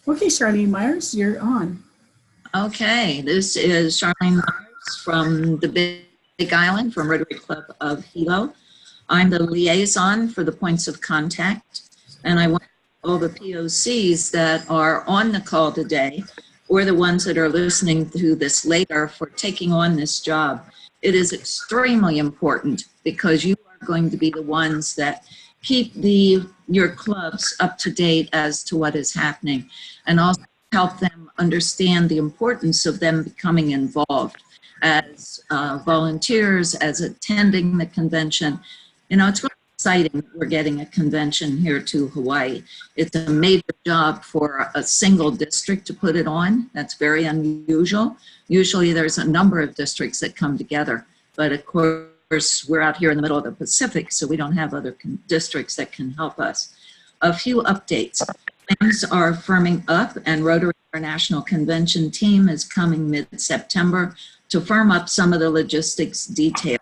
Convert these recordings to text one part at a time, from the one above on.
Okay, Charlene Myers, you're on. Okay, this is Charlene Myers from the Big Island, from Rotary Club of Hilo. I'm the liaison for the points of contact, and I want all the POCs that are on the call today, or the ones that are listening to this later, for taking on this job. It is extremely important because you are going to be the ones that keep your clubs up to date as to what is happening, and also help them understand the importance of them becoming involved as volunteers, as attending the convention. You know, it's really exciting that we're getting a convention here to Hawaii. It's a major job for a single district to put it on. That's very unusual. Usually there's a number of districts that come together, but of course we're out here in the middle of the Pacific, so we don't have other districts that can help us. A few updates. Plans are firming up, and Rotary International Convention team is coming mid-September to firm up some of the logistics details.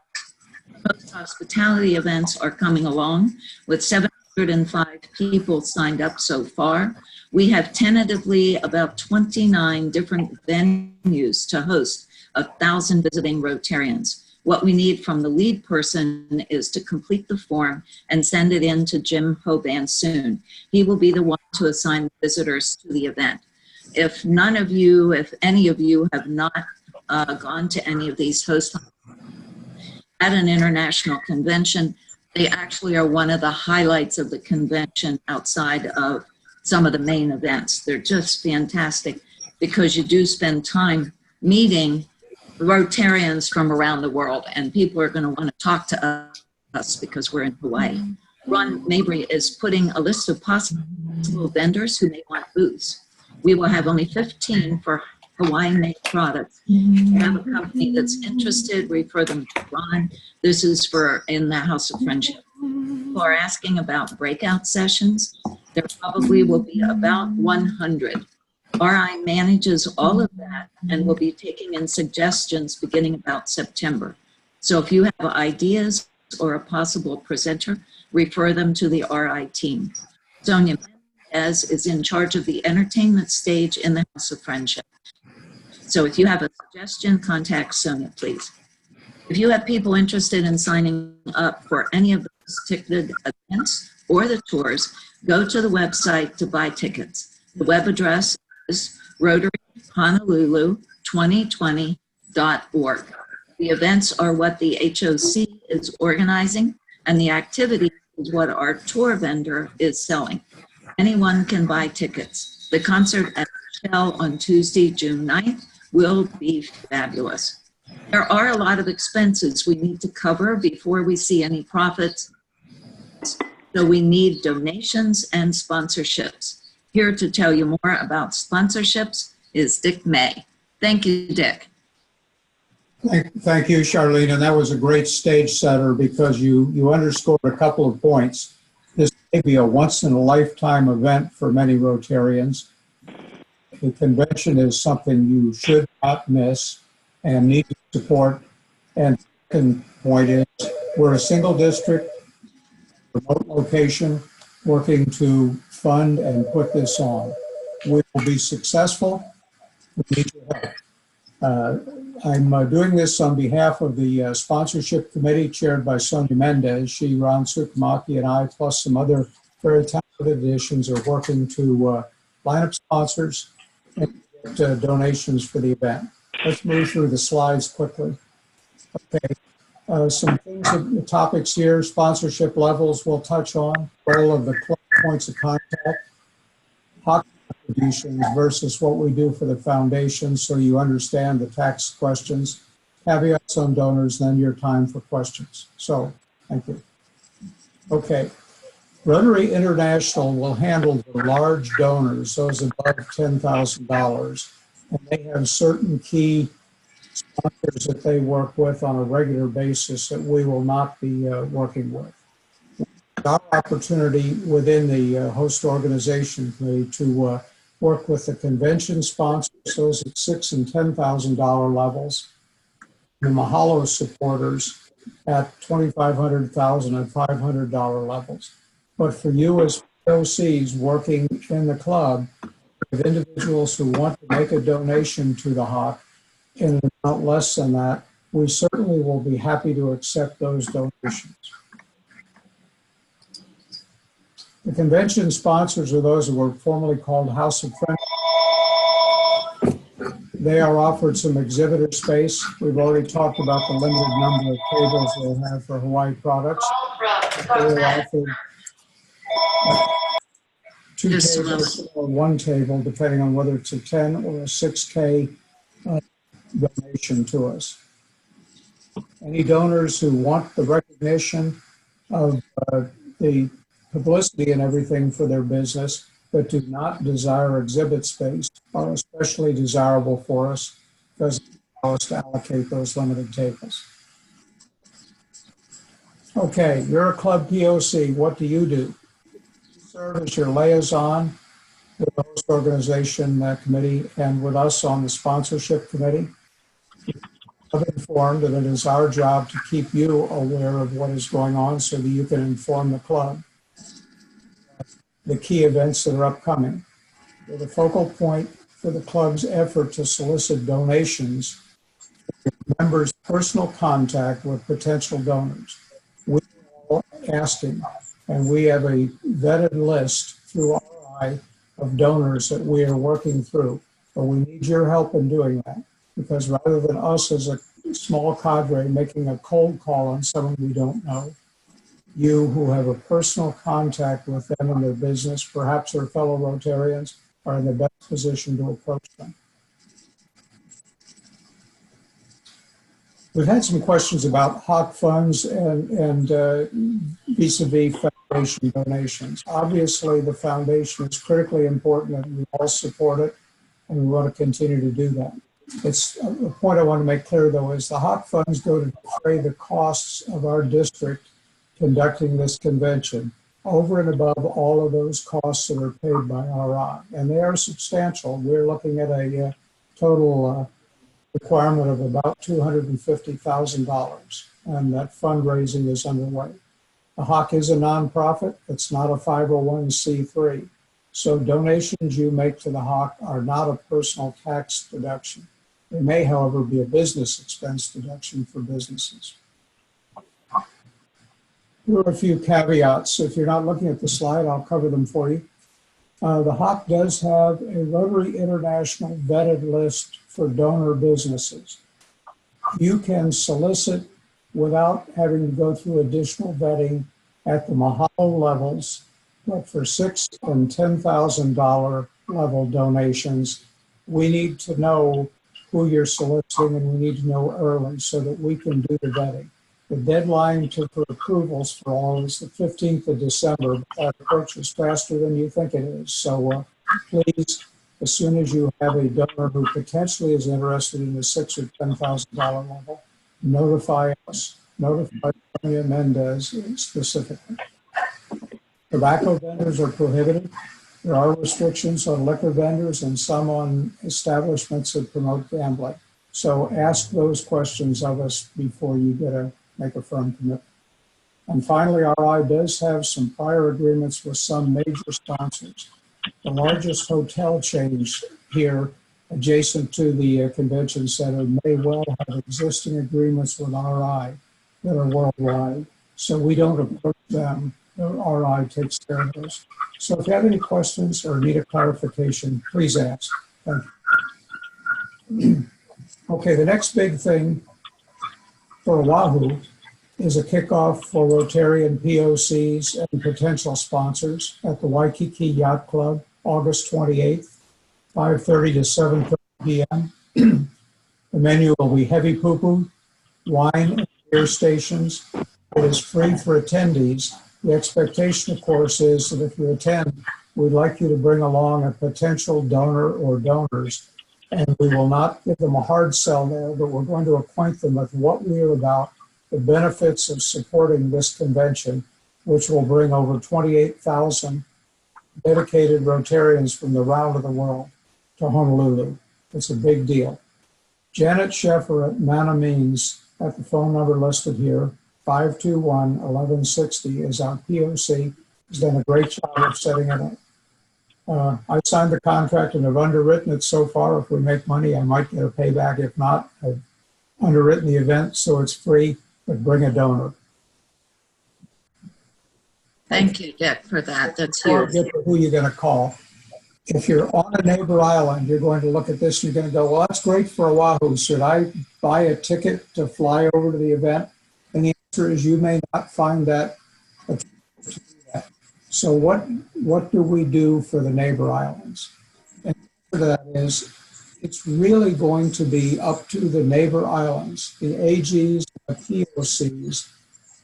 Most hospitality events are coming along with 705 people signed up so far. We have tentatively about 29 different venues to host 1,000 visiting Rotarians. What we need from the lead person is to complete the form and send it in to Jim Hoban soon. He will be the one to assign visitors to the event. If any of you have not gone to any of these hosts at an international convention, they actually are one of the highlights of the convention outside of some of the main events. They're just fantastic because you do spend time meeting Rotarians from around the world, and people are going to want to talk to us because we're in Hawaii. Ron Mabry is putting a list of possible vendors who may want booths. We will have only 15 for Hawaiian-made products. If you have a company that's interested, refer them to Ron. This is for in the House of Friendship. People are asking about breakout sessions. There probably will be about 100. RI manages all of that and will be taking in suggestions beginning about September. So if you have ideas or a possible presenter, refer them to the RI team. Sonia Mendez is in charge of the entertainment stage in the House of Friendship. So if you have a suggestion, contact Sonia, please. If you have people interested in signing up for any of those ticketed events or the tours, go to the website to buy tickets. The web address is rotaryhonolulu2020.org. The events are what the HOC is organizing, and the activity is what our tour vendor is selling. Anyone can buy tickets. The concert at Shell on Tuesday, June 9th will be fabulous. There are a lot of expenses we need to cover before we see any profits, so we need donations and sponsorships. Here to tell you more about sponsorships is Dick May. Thank you, Dick. Thank you, Charlene, and that was a great stage setter because you underscored a couple of points. This may be a once-in-a-lifetime event for many Rotarians. The convention is something you should not miss and need to support. And the second point is we're a single district, remote location, working to fund and put this on. We will be successful. We need your help. I'm doing this on behalf of the sponsorship committee chaired by Sonia Mendez. She, Ron Sukamaki, and I, plus some other very talented additions, are working to line up sponsors and get donations for the event. Let's move through the slides quickly. Okay. Some things, the topics here, sponsorship levels we'll touch on, role of the club points of contact, hockey contributions versus what we do for the foundation so you understand the tax questions, caveats on donors, then your time for questions. So, thank you. Okay. Rotary International will handle the large donors, those above $10,000, and they have certain key sponsors that they work with on a regular basis that we will not be working with. Our opportunity within the host organization committee to work with the convention sponsors, those at $6,000 and $10,000 levels, the Mahalo supporters at $2,500, $1,000, and $500 levels. But for you as POCs working in the club, have individuals who want to make a donation to the Hawk in an amount less than that, we certainly will be happy to accept those donations. The convention sponsors are those who were formerly called House of Friends. They are offered some exhibitor space. We've already talked about the limited number of tables they'll have for Hawaii products. They are offered 2 Just a tables or 1 table, depending on whether it's a 10 or a 6K donation to us. Any donors who want the recognition of the publicity and everything for their business, but do not desire exhibit space, are especially desirable for us because it allows us to allocate those limited tables. Okay, you're a club POC. What do? You serve as your liaison with the host organization committee and with us on the sponsorship committee. I'm informed that it is our job to keep you aware of what is going on so that you can inform the club the key events that are upcoming. With a focal point for the club's effort to solicit donations, members' personal contact with potential donors. We are all asking, and we have a vetted list through RI of donors that we are working through. But we need your help in doing that, because rather than us as a small cadre making a cold call on someone we don't know, you who have a personal contact with them and their business, perhaps their fellow Rotarians, are in the best position to approach them. We've had some questions about Hawk funds and vis-a-vis foundation donations. Obviously, the foundation is critically important and we all support it, and we want to continue to do that. It's a point I want to make clear, though, is the Hawk funds go to defray the costs of our district conducting this convention, over and above all of those costs that are paid by RI. And they are substantial. We're looking at a total requirement of about $250,000, and that fundraising is underway. The Hawk is a nonprofit. It's not a 501c3. So donations you make to the Hawk are not a personal tax deduction. They may, however, be a business expense deduction for businesses. Here are a few caveats. If you're not looking at the slide, I'll cover them for you. The Hawk does have a Rotary International vetted list for donor businesses. You can solicit without having to go through additional vetting at the Mahalo levels, but for $6,000 and $10,000 level donations, we need to know who you're soliciting, and we need to know early so that we can do the vetting. The deadline for approvals for all is the 15th of December, but that approaches faster than you think it is. So please, as soon as you have a donor who potentially is interested in the $6,000 or $10,000 level, notify us, notify Sonia Mendez specifically. Tobacco vendors are prohibited. There are restrictions on liquor vendors and some on establishments that promote gambling. So ask those questions of us before you make a firm commitment. And finally, RI does have some prior agreements with some major sponsors. The largest hotel chains here adjacent to the convention center may well have existing agreements with RI that are worldwide. So we don't approach them. RI takes care of those. So if you have any questions or need a clarification, please ask. Thank you. Okay, the next big thing for Oahu is a kickoff for Rotarian POCs and potential sponsors at the Waikiki Yacht Club, August 28th, 5:30 to 7:30 p.m. The menu will be heavy poo-poo, wine and beer stations. It is free for attendees. The expectation, of course, is that if you attend, we'd like you to bring along a potential donor or donors, and we will not give them a hard sell there, but we're going to acquaint them with what we're about, the benefits of supporting this convention, which will bring over 28,000 dedicated Rotarians from the round of the world to Honolulu. It's a big deal. Janet Sheffer at Manamines, at the phone number listed here, 521-1160, is our POC. Has done a great job of setting it up. I signed the contract and have underwritten it so far. If we make money, I might get a payback. If not, I've underwritten the event, so it's free, but bring a donor. Thank you, Dick, for that. That's Or huge. get to who you're going to call. If you're on a neighbor island, you're going to look at this and you're going to go, well, that's great for Oahu. Should I buy a ticket to fly over to the event? And the answer is you may not find that attractive to do that. So what do we do for the neighbor islands? And that is, it's really going to be up to the neighbor islands, the AGs, the POCs,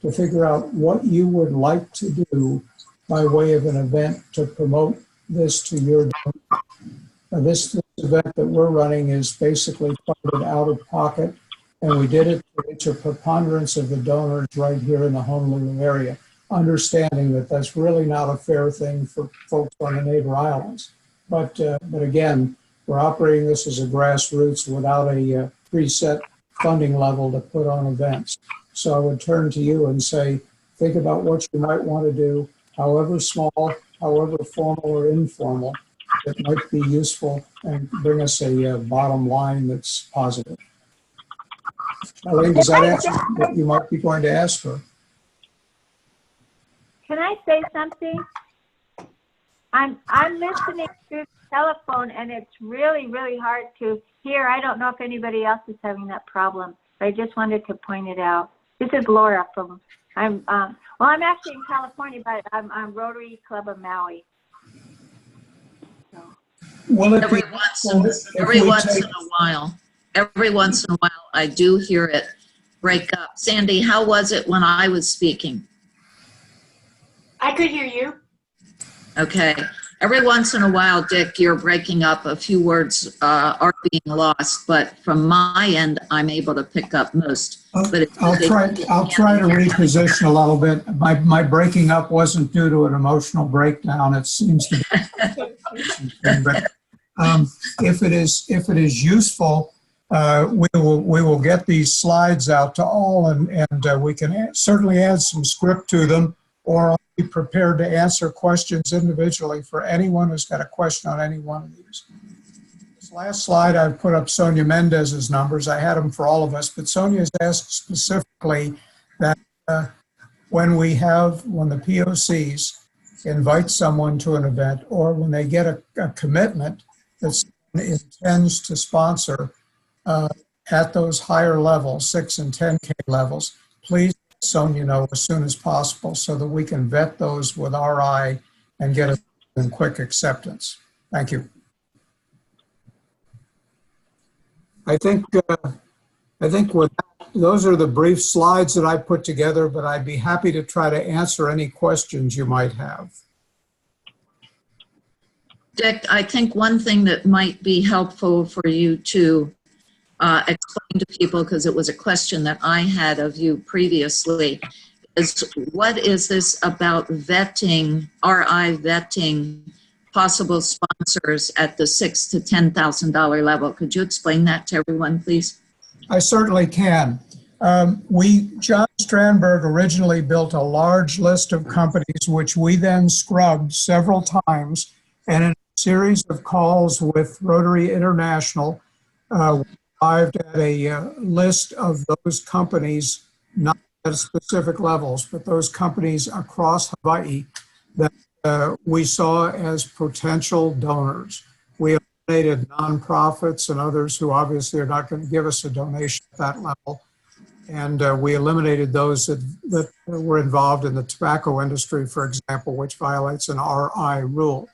to figure out what you would like to do by way of an event to promote this to your donor. This event that we're running is basically funded out of pocket, and we did it to reach a preponderance of the donors right here in the Honolulu area, understanding that that's really not a fair thing for folks on the neighbor islands. But again, we're operating this as a grassroots without a preset funding level to put on events. So I would turn to you and say, think about what you might want to do, however small, however formal or informal, that might be useful and bring us a bottom line that's positive. Eileen, does that answer what you might be going to ask for? Can I say something? I'm listening through the telephone and it's really, really hard to hear. I don't know if anybody else is having that problem, but I just wanted to point it out. This is Laura from, I'm actually in California, but I'm Rotary Club of Maui. So. Well, Every once in a while, I do hear it break up. Sandy, how was it when I was speaking? I could hear you. Okay. Every once in a while, Dick, you're breaking up. A few words are being lost, but from my end, I'm able to pick up most. But I'll try to reposition a little bit. My breaking up wasn't due to an emotional breakdown. It seems to be. But if it is useful, we will get these slides out to all, and we can certainly add some script to them, or I'll be prepared to answer questions individually for anyone who's got a question on any one of these. This last slide, I put up Sonia Mendez's numbers. I had them for all of us, but Sonia's asked specifically that when the POCs invite someone to an event, or when they get a commitment that intends to sponsor at those higher levels, 6 and 10K levels, please let Sonia know as soon as possible so that we can vet those with RI and get a quick acceptance. Thank you. I think with those are the brief slides that I put together, but I'd be happy to try to answer any questions you might have. Dick, I think one thing that might be helpful for you to explain to people, because it was a question that I had of you previously, is what is this about vetting, RI vetting possible sponsors at the $6,000 to $10,000 level? Could you explain that to everyone, please? I certainly can. John Strandberg originally built a large list of companies, which we then scrubbed several times, and in a series of calls with Rotary International, we arrived at a list of those companies, not at specific levels, but those companies across Hawaii that we saw as potential donors. We eliminated nonprofits and others who obviously are not going to give us a donation at that level. And we eliminated those that were involved in the tobacco industry, for example, which violates an RI rule.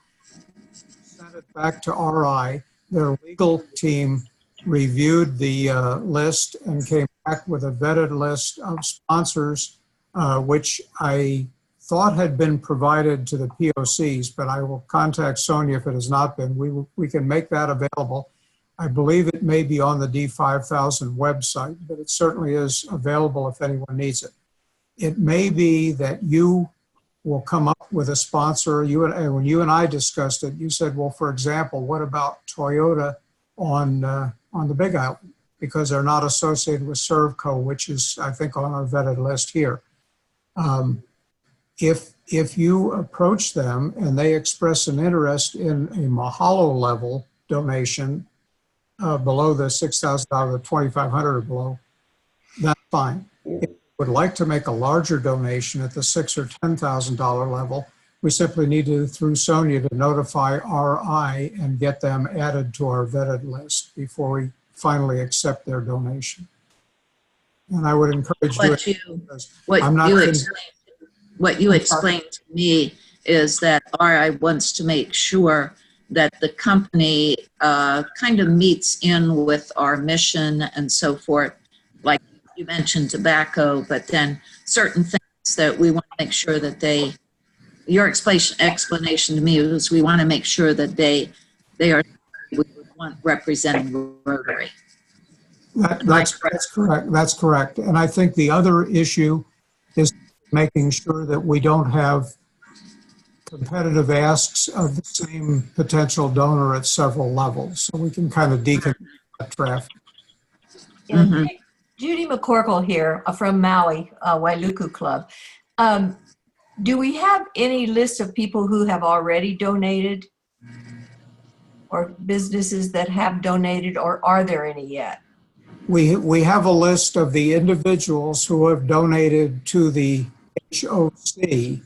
Sent it back to RI. Their legal team reviewed the list and came back with a vetted list of sponsors, which I thought had been provided to the POCs, but I will contact Sonia if it has not been. We can make that available. I believe it may be on the D5000 website, but it certainly is available if anyone needs it. It may be that you will come up with a sponsor. When you and I discussed it, you said, well, for example, what about Toyota on the Big Island? Because they're not associated with Servco, which is, I think, on our vetted list here. If if you approach them and they express an interest in a Mahalo level donation below the $6,000, the 2,500 or below, that's fine. If you would like to make a larger donation at the $6,000 or $10,000 level, we simply need to, through Sonia, to notify RI and get them added to our vetted list before we finally accept their donation. And I would encourage what you explained to me is that RI wants to make sure that the company kind of meets in with our mission and so forth. Like you mentioned tobacco, but then certain things that we want to make sure that your explanation to me was we want to make sure that they are we want representing Rotary. That's correct. That's correct. And I think the other issue is making sure that we don't have competitive asks of the same potential donor at several levels, so we can kind of deconstruct that traffic. Mm-hmm. Judy McCorkle here from Maui, Wailuku Club. Do we have any list of people who have already donated or businesses that have donated, or are there any yet? We have a list of the individuals who have donated to the HOC,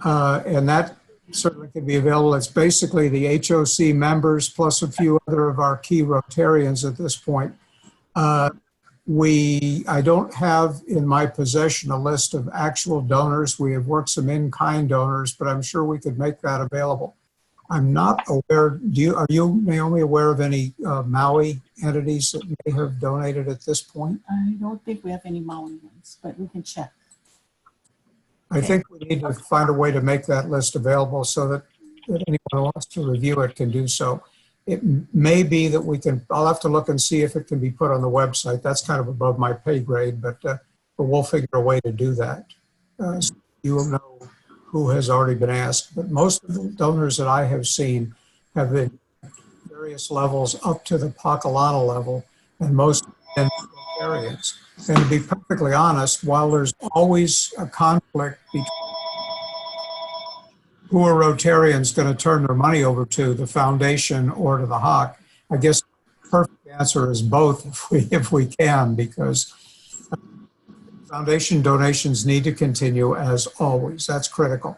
and that certainly can be available. It's basically the HOC members plus a few other of our key Rotarians at this point. I don't have in my possession a list of actual donors. We have worked some in-kind donors, but I'm sure we could make that available. I'm not aware, are you, Naomi, aware of any Maui entities that may have donated at this point? I don't think we have any Maui ones, but we can check. I think we need to find a way to make that list available so that anyone who wants to review it can do so. It may be that I'll have to look and see if it can be put on the website. That's kind of above my pay grade, but we'll figure a way to do that. So you will know who has already been asked, but most of the donors that I have seen have been various levels up to the Pakalana level, and most in areas. And to be perfectly honest, while there's always a conflict between who are Rotarians going to turn their money over to, the foundation or to the HOC, I guess the perfect answer is both if we can, because foundation donations need to continue as always. That's critical.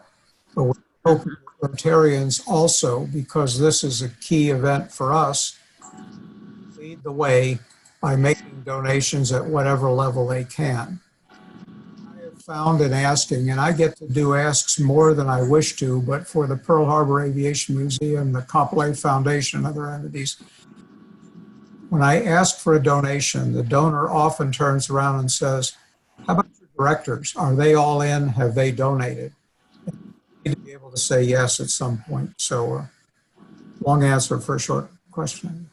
But we hope Rotarians also, because this is a key event for us, lead the way by making donations at whatever level they can. I have found in asking, and I get to do asks more than I wish to, but for the Pearl Harbor Aviation Museum, the Copley Foundation, and other entities, when I ask for a donation, the donor often turns around and says, how about your directors? Are they all in? Have they donated? You need to be able to say yes at some point. So long answer for a short question.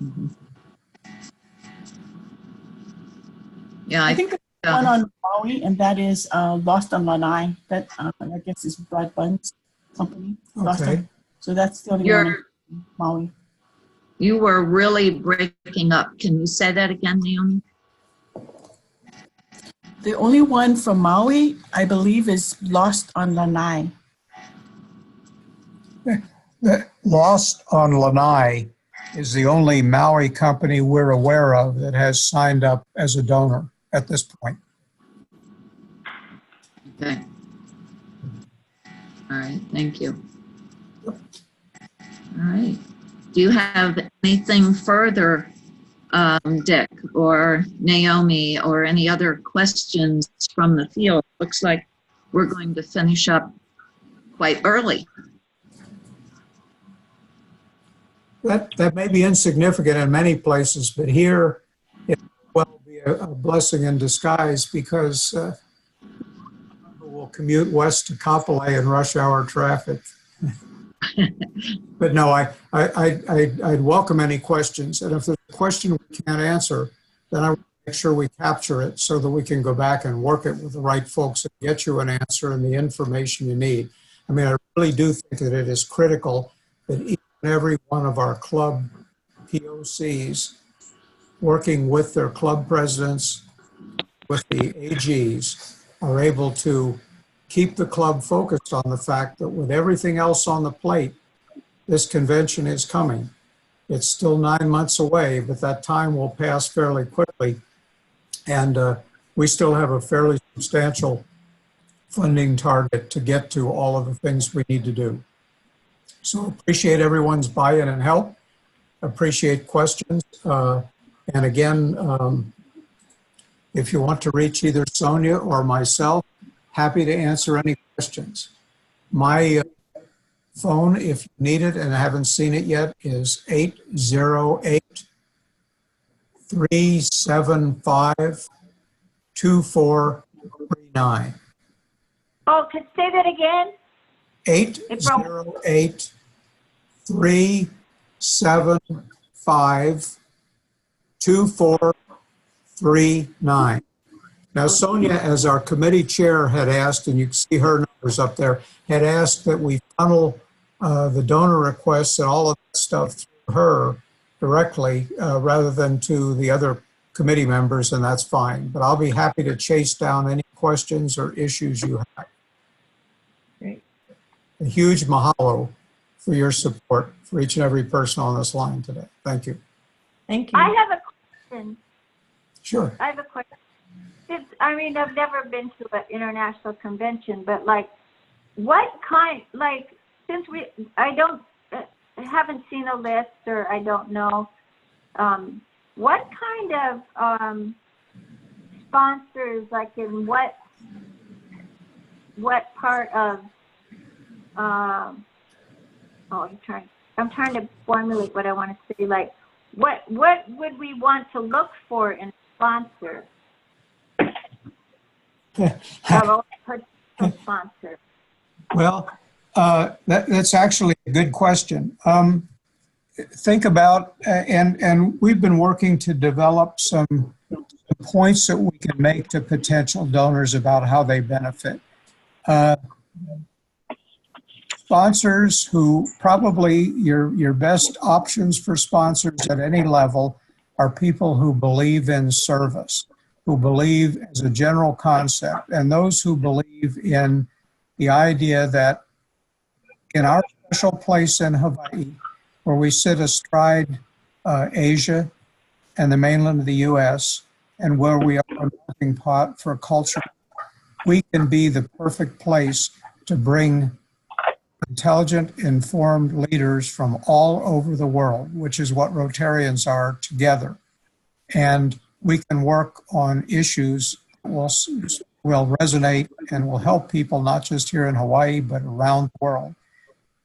Mm-hmm. Yeah, I think there's one on Maui, and that is Lost on Lanai. That I guess is Brad Bunn's company. Okay. So that's the only one in Maui. You were really breaking up. Can you say that again, Naomi? The only one from Maui, I believe, is Lost on Lanai. Lost on Lanai is the only Maui company we're aware of that has signed up as a donor at this point. Okay. All right, thank you. All right. Do you have anything further, Dick or Naomi, or any other questions from the field? Looks like we're going to finish up quite early. That may be insignificant in many places, but here it will be a blessing in disguise, because we'll commute west to Kapolei in rush hour traffic. But no, I'd welcome any questions. And if there's a question we can't answer, then I would make sure we capture it so that we can go back and work it with the right folks and get you an answer and the information you need. I mean, I really do think that it is critical that each and every one of our club POCs, working with their club presidents, with the AGs, are able to keep the club focused on the fact that with everything else on the plate, this convention is coming. It's still 9 months away, but that time will pass fairly quickly. And we still have a fairly substantial funding target to get to all of the things we need to do. So appreciate everyone's buy-in and help. Appreciate questions. And again, if you want to reach either Sonia or myself, happy to answer any questions. My phone, if you need it and haven't seen it yet, is 808-375-2439. Oh, could say that again? 808-375-2439. Now, Sonia, as our committee chair, had asked, and you can see her numbers up there, had asked that we funnel the donor requests and all of that stuff through her directly rather than to the other committee members, and that's fine. But I'll be happy to chase down any questions or issues you have. Great. A huge mahalo for your support for each and every person on this line today. Thank you. Thank you. I have a question. Sure. I have a question. I mean, I've never been to an international convention, but like, what kind, like, since I haven't seen a list, or I don't know, what kind of sponsors, like in what part of, I'm trying to formulate what I want to say, like, what would we want to look for in a sponsor? Sponsor. Well, that's actually a good question. Think about, and we've been working to develop some points that we can make to potential donors about how they benefit. Sponsors who probably your best options for sponsors at any level are people who believe in service, who believe as a general concept, and those who believe in the idea that in our special place in Hawaii, where we sit astride Asia and the mainland of the U.S., and where we are a melting pot for culture, we can be the perfect place to bring intelligent, informed leaders from all over the world, which is what Rotarians are, together. And we can work on issues that will resonate and will help people not just here in Hawaii, but around the world.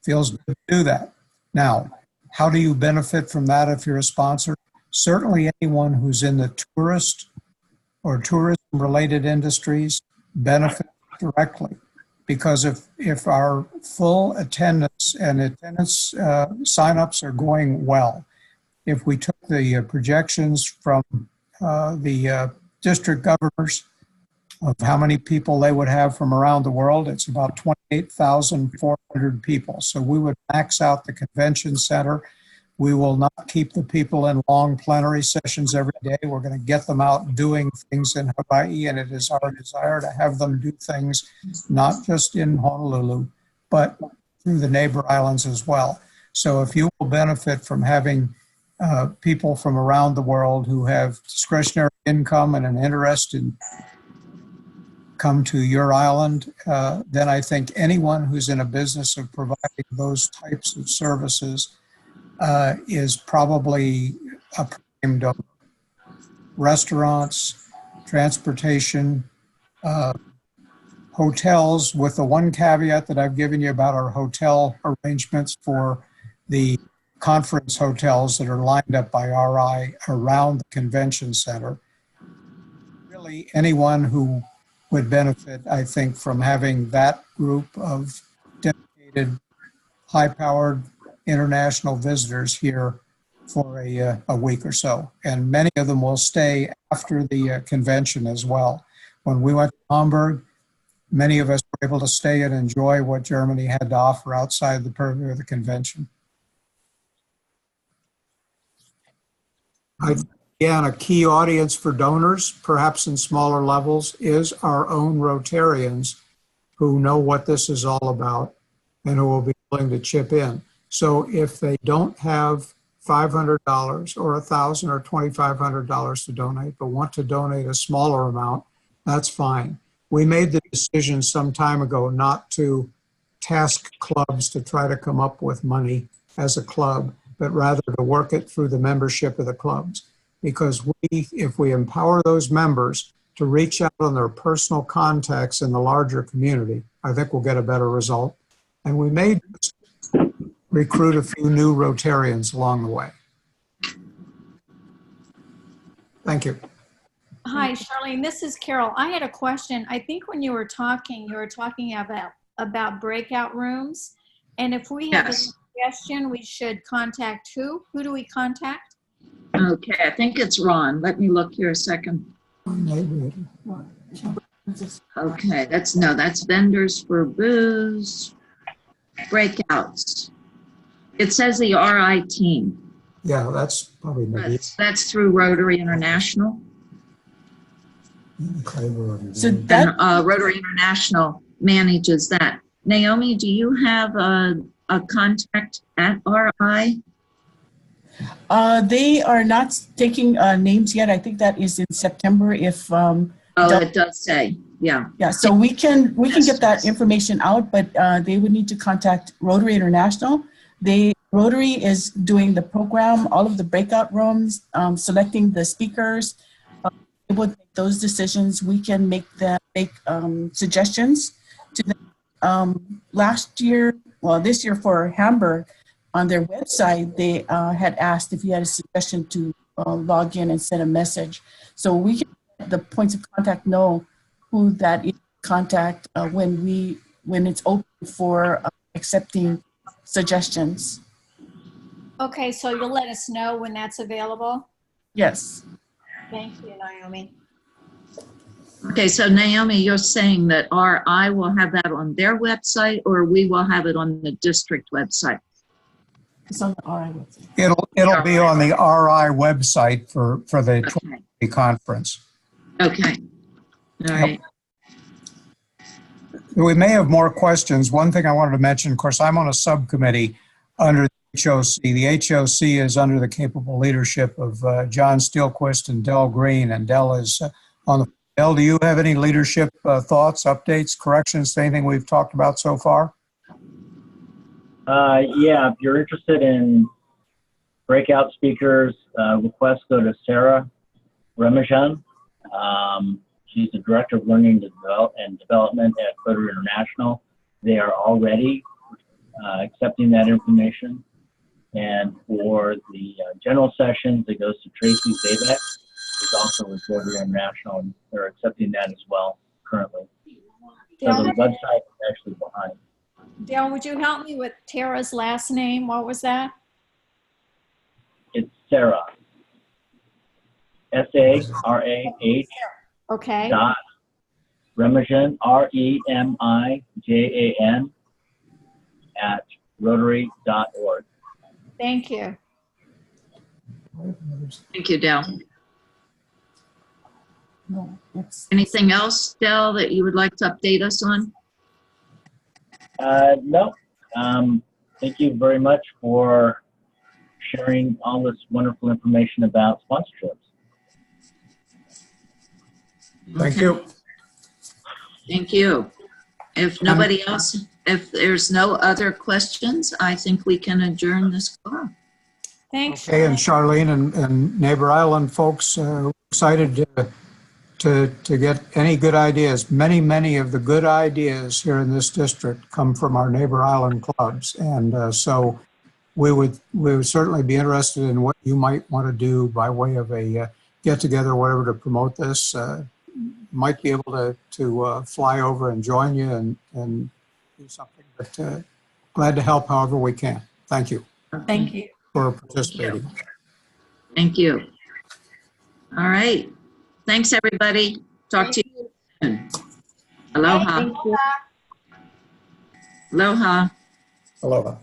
Feels good to do that. Now, how do you benefit from that if you're a sponsor? Certainly anyone who's in the tourist or tourism-related industries benefits directly. Because if our full attendance and attendance signups are going well, if we took the projections from the district governors of how many people they would have from around the world, it's about 28,400 people. So we would max out the convention center. We will not keep the people in long plenary sessions every day. We're going to get them out doing things in Hawaii, and it is our desire to have them do things not just in Honolulu, but through the neighbor islands as well. So if you will benefit from having people from around the world who have discretionary income and an interest in come to your island, then I think anyone who's in a business of providing those types of services is probably a prime donor. Restaurants, transportation, hotels, with the one caveat that I've given you about our hotel arrangements for the conference hotels that are lined up by RI around the convention center. Really, anyone who would benefit, I think, from having that group of dedicated, high-powered international visitors here for a week or so. And many of them will stay after the convention as well. When we went to Hamburg, many of us were able to stay and enjoy what Germany had to offer outside the purview of the convention. Again, a key audience for donors, perhaps in smaller levels, is our own Rotarians who know what this is all about and who will be willing to chip in. So if they don't have $500 or $1,000 or $2,500 to donate, but want to donate a smaller amount, that's fine. We made the decision some time ago not to task clubs to try to come up with money as a club, but rather to work it through the membership of the clubs. Because if we empower those members to reach out on their personal contacts in the larger community, I think we'll get a better result. And we may recruit a few new Rotarians along the way. Thank you. Hi, Charlene. This is Carol. I had a question. I think when you were talking about breakout rooms. And if we have a suggestion, we should contact who? Who do we contact? Okay, I think it's Ron. Let me look here a second. Okay, that's vendors for booze, breakouts. It says the RI team. Yeah, that's probably maybe. That's through Rotary International. So that Rotary International manages that. Naomi, do you have a contact at RI? they are not taking names yet. I think that is in September. If Oh, it does say, yeah. yeah, so we can get that information out, but they would need to contact Rotary International. Rotary is doing the program, all of the breakout rooms, selecting the speakers. They would make those decisions. We can make suggestions to them. This year for Hamburg, on their website, they had asked if you had a suggestion to log in and send a message. So we can let the points of contact know who that is contact when it's open for accepting suggestions. Okay, so you'll let us know when that's available? Yes. Thank you, Naomi. Okay, so Naomi, you're saying that RI will have that on their website, or we will have it on the district website? It's on the RI website. It'll be on the RI website for the 20 conference. Okay. All right. We may have more questions. One thing I wanted to mention, of course, I'm on a subcommittee under the HOC. The HOC is under the capable leadership of John Steelquist and Del Green, and Del is on the. Del, do you have any leadership thoughts, updates, corrections to anything we've talked about so far? Yeah, if you're interested in breakout speakers, request go to Sarah Remajan. She's the Director of Learning and Development at Rotary International. They are already accepting that information. And for the general sessions, it goes to Tracy Zabek, who's also with Rotary International, and they're accepting that as well currently. So the website is actually behind. Dale, would you help me with Tara's last name? What was that? It's Sarah. S-A-R-A-H. Okay. Dot Remajan, R-E-M-I-J-A-N at Rotary.org. Thank you. Thank you, Del. No, it's Anything else, Del, that you would like to update us on? No. Thank you very much for sharing all this wonderful information about sponsorships. Thank you. Thank you. If nobody else, if there's no other questions, I think we can adjourn this call. Thanks. Okay, and Charlene and Neighbor Island folks, excited to get any good ideas. Many of the good ideas here in this district come from our Neighbor Island clubs, and so we would certainly be interested in what you might want to do by way of a get together, whatever, to promote this. Might be able to fly over and join you and do something, but glad to help however we can. Thank you. Thank you. For participating. Thank you. All right. Thanks, everybody. Talk to you soon. Aloha. Thank you. Aloha. Aloha.